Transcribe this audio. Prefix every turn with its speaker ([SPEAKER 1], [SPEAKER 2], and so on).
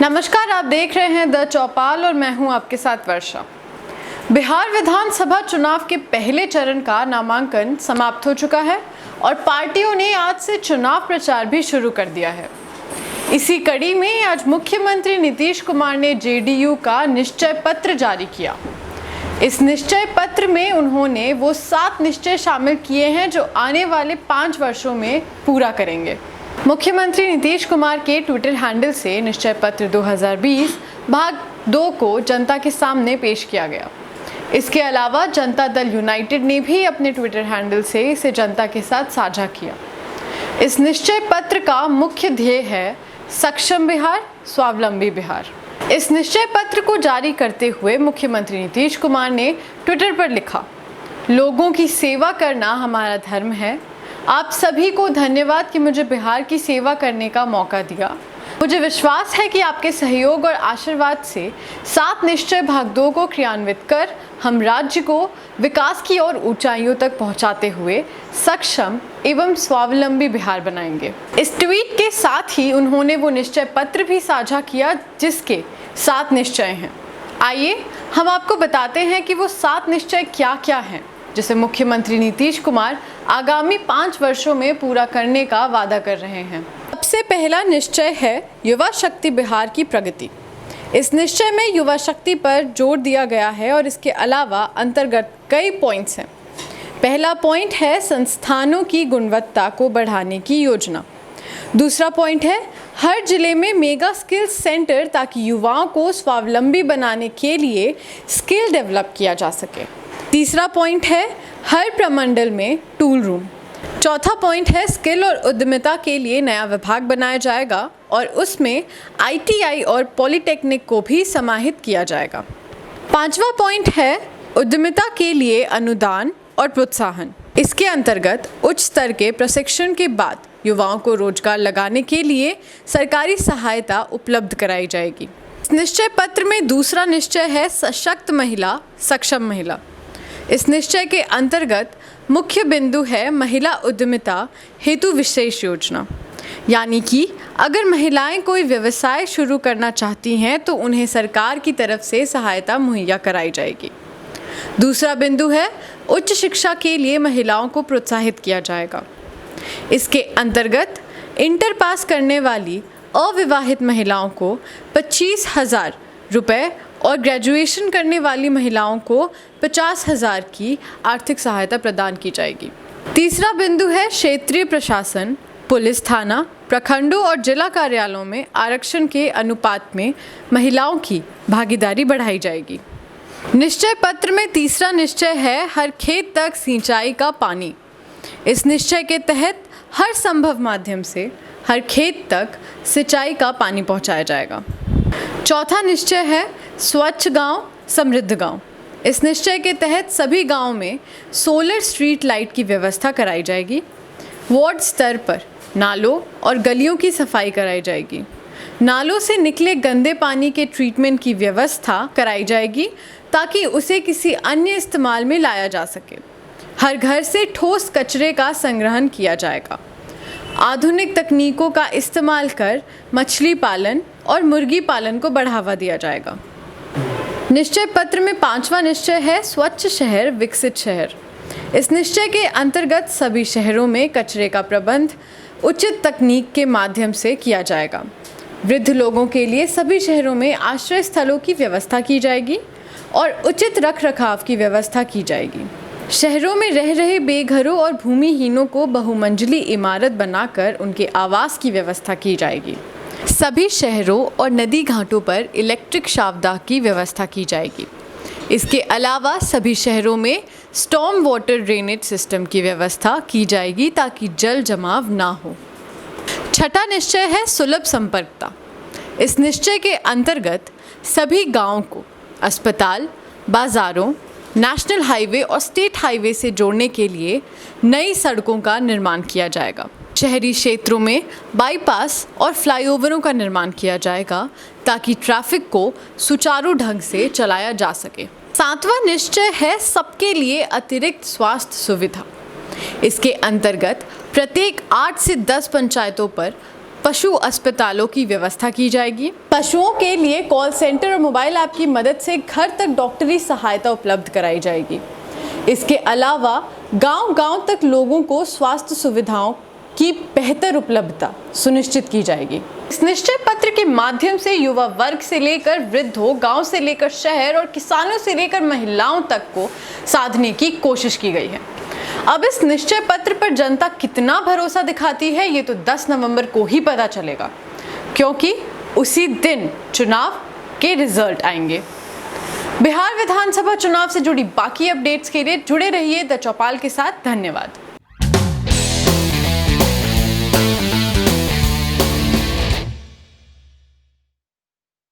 [SPEAKER 1] नमस्कार, आप देख रहे हैं द चौपाल और मैं हूं आपके साथ वर्षा। बिहार विधानसभा चुनाव के पहले चरण का नामांकन समाप्त हो चुका है और पार्टियों ने आज से चुनाव प्रचार भी शुरू कर दिया है। इसी कड़ी में आज मुख्यमंत्री नीतीश कुमार ने जेडीयू का निश्चय पत्र जारी किया। इस निश्चय पत्र में उन्होंने वो 7 निश्चय शामिल किए हैं जो आने वाले 5 वर्षों में पूरा करेंगे। मुख्यमंत्री नीतीश कुमार के ट्विटर हैंडल से निश्चय पत्र 2020 भाग 2 को जनता के सामने पेश किया गया। इसके अलावा जनता दल यूनाइटेड ने भी अपने ट्विटर हैंडल से इसे जनता के साथ साझा किया। इस निश्चय पत्र का मुख्य ध्येय है सक्षम बिहार, स्वावलंबी बिहार। इस निश्चय पत्र को जारी करते हुए मुख्यमंत्री नीतीश कुमार ने ट्विटर पर लिखा, लोगों की सेवा करना हमारा धर्म है। आप सभी को धन्यवाद कि मुझे बिहार की सेवा करने का मौका दिया। मुझे विश्वास है कि आपके सहयोग और आशीर्वाद से 7 निश्चय भाग 2 को क्रियान्वित कर हम राज्य को विकास की ओर ऊंचाइयों तक पहुंचाते हुए सक्षम एवं स्वावलंबी बिहार बनाएंगे। इस ट्वीट के साथ ही उन्होंने वो निश्चय पत्र भी साझा किया जिसके 7 निश्चय हैं। आइए हम आपको बताते हैं कि वो 7 निश्चय क्या क्या हैं जिसे मुख्यमंत्री नीतीश कुमार आगामी 5 वर्षों में पूरा करने का वादा कर रहे हैं। सबसे पहला निश्चय है युवा शक्ति बिहार की प्रगति। इस निश्चय में युवा शक्ति पर जोर दिया गया है और इसके अलावा अंतर्गत कई पॉइंट्स हैं। पहला पॉइंट है संस्थानों की गुणवत्ता को बढ़ाने की योजना। दूसरा पॉइंट है हर जिले में मेगा स्किल सेंटर ताकि युवाओं को स्वावलंबी बनाने के लिए स्किल डेवलप किया जा सके। तीसरा पॉइंट है हर प्रमंडल में टूल रूम। चौथा पॉइंट है स्किल और उद्यमिता के लिए नया विभाग बनाया जाएगा और उसमें आईटीआई और पॉलिटेक्निक को भी समाहित किया जाएगा। 5वां पॉइंट है उद्यमिता के लिए अनुदान और प्रोत्साहन। इसके अंतर्गत उच्च स्तर के प्रशिक्षण के बाद युवाओं को रोजगार लगाने के लिए सरकारी सहायता उपलब्ध कराई जाएगी। इस निश्चय पत्र में दूसरा निश्चय है सशक्त महिला, सक्षम महिला। इस निश्चय के अंतर्गत मुख्य बिंदु है महिला उद्यमिता हेतु विशेष योजना, यानी कि अगर महिलाएं कोई व्यवसाय शुरू करना चाहती हैं तो उन्हें सरकार की तरफ से सहायता मुहैया कराई जाएगी। दूसरा बिंदु है उच्च शिक्षा के लिए महिलाओं को प्रोत्साहित किया जाएगा। इसके अंतर्गत इंटर पास करने वाली अविवाहित महिलाओं को 25,000 रुपये और ग्रेजुएशन करने वाली महिलाओं को 50,000 की आर्थिक सहायता प्रदान की जाएगी। तीसरा बिंदु है क्षेत्रीय प्रशासन, पुलिस थाना, प्रखंडों और जिला कार्यालयों में आरक्षण के अनुपात में महिलाओं की भागीदारी बढ़ाई जाएगी। निश्चय पत्र में तीसरा निश्चय है हर खेत तक सिंचाई का पानी। इस निश्चय के तहत हर संभव माध्यम से हर खेत तक सिंचाई का पानी पहुंचाया जाएगा। चौथा निश्चय है स्वच्छ गांव, समृद्ध गांव। इस निश्चय के तहत सभी गांवों में सोलर स्ट्रीट लाइट की व्यवस्था कराई जाएगी। वार्ड स्तर पर नालों और गलियों की सफाई कराई जाएगी। नालों से निकले गंदे पानी के ट्रीटमेंट की व्यवस्था कराई जाएगी ताकि उसे किसी अन्य इस्तेमाल में लाया जा सके। हर घर से ठोस कचरे का संग्रहण किया जाएगा। आधुनिक तकनीकों का इस्तेमाल कर मछली पालन और मुर्गी पालन को बढ़ावा दिया जाएगा। निश्चय पत्र में 5वां निश्चय है स्वच्छ शहर, विकसित शहर। इस निश्चय के अंतर्गत सभी शहरों में कचरे का प्रबंध उचित तकनीक के माध्यम से किया जाएगा। वृद्ध लोगों के लिए सभी शहरों में आश्रय स्थलों की व्यवस्था की जाएगी और उचित रखरखाव की व्यवस्था की जाएगी। शहरों में रह रहे बेघरों और भूमिहीनों को बहुमंजिली इमारत बनाकर उनके आवास की व्यवस्था की जाएगी। सभी शहरों और नदी घाटों पर इलेक्ट्रिक शवदाह की व्यवस्था की जाएगी। इसके अलावा सभी शहरों में स्टॉर्म वाटर ड्रेनेज सिस्टम की व्यवस्था की जाएगी ताकि जल जमाव ना हो। छठा निश्चय है सुलभ संपर्कता। इस निश्चय के अंतर्गत सभी गांवों को अस्पताल, बाजारों, नेशनल हाईवे और स्टेट हाईवे से जोड़ने के लिए नई सड़कों का निर्माण किया जाएगा। शहरी क्षेत्रों में बाईपास और फ्लाईओवरों का निर्माण किया जाएगा ताकि ट्रैफिक को सुचारू ढंग से चलाया जा सके। 7वां निश्चय है सबके लिए अतिरिक्त स्वास्थ्य सुविधा। इसके अंतर्गत प्रत्येक 8 से 10 पंचायतों पर पशु अस्पतालों की व्यवस्था की जाएगी। पशुओं के लिए कॉल सेंटर और मोबाइल ऐप की मदद से घर तक डॉक्टरी सहायता उपलब्ध कराई जाएगी। इसके अलावा गांव-गांव तक लोगों को स्वास्थ्य सुविधाओं की बेहतर उपलब्धता सुनिश्चित की जाएगी। इस निश्चय पत्र के माध्यम से युवा वर्ग से लेकर वृद्धों, गांव से लेकर शहर और किसानों से लेकर महिलाओं तक को साधने की कोशिश की गई है। अब इस निश्चय पत्र पर जनता कितना भरोसा दिखाती है ये तो 10 नवंबर को ही पता चलेगा, क्योंकि उसी दिन चुनाव के रिजल्ट आएंगे। बिहार विधानसभा चुनाव से जुड़ी बाकी अपडेट्स के लिए जुड़े रहिए द चौपाल के साथ। धन्यवाद।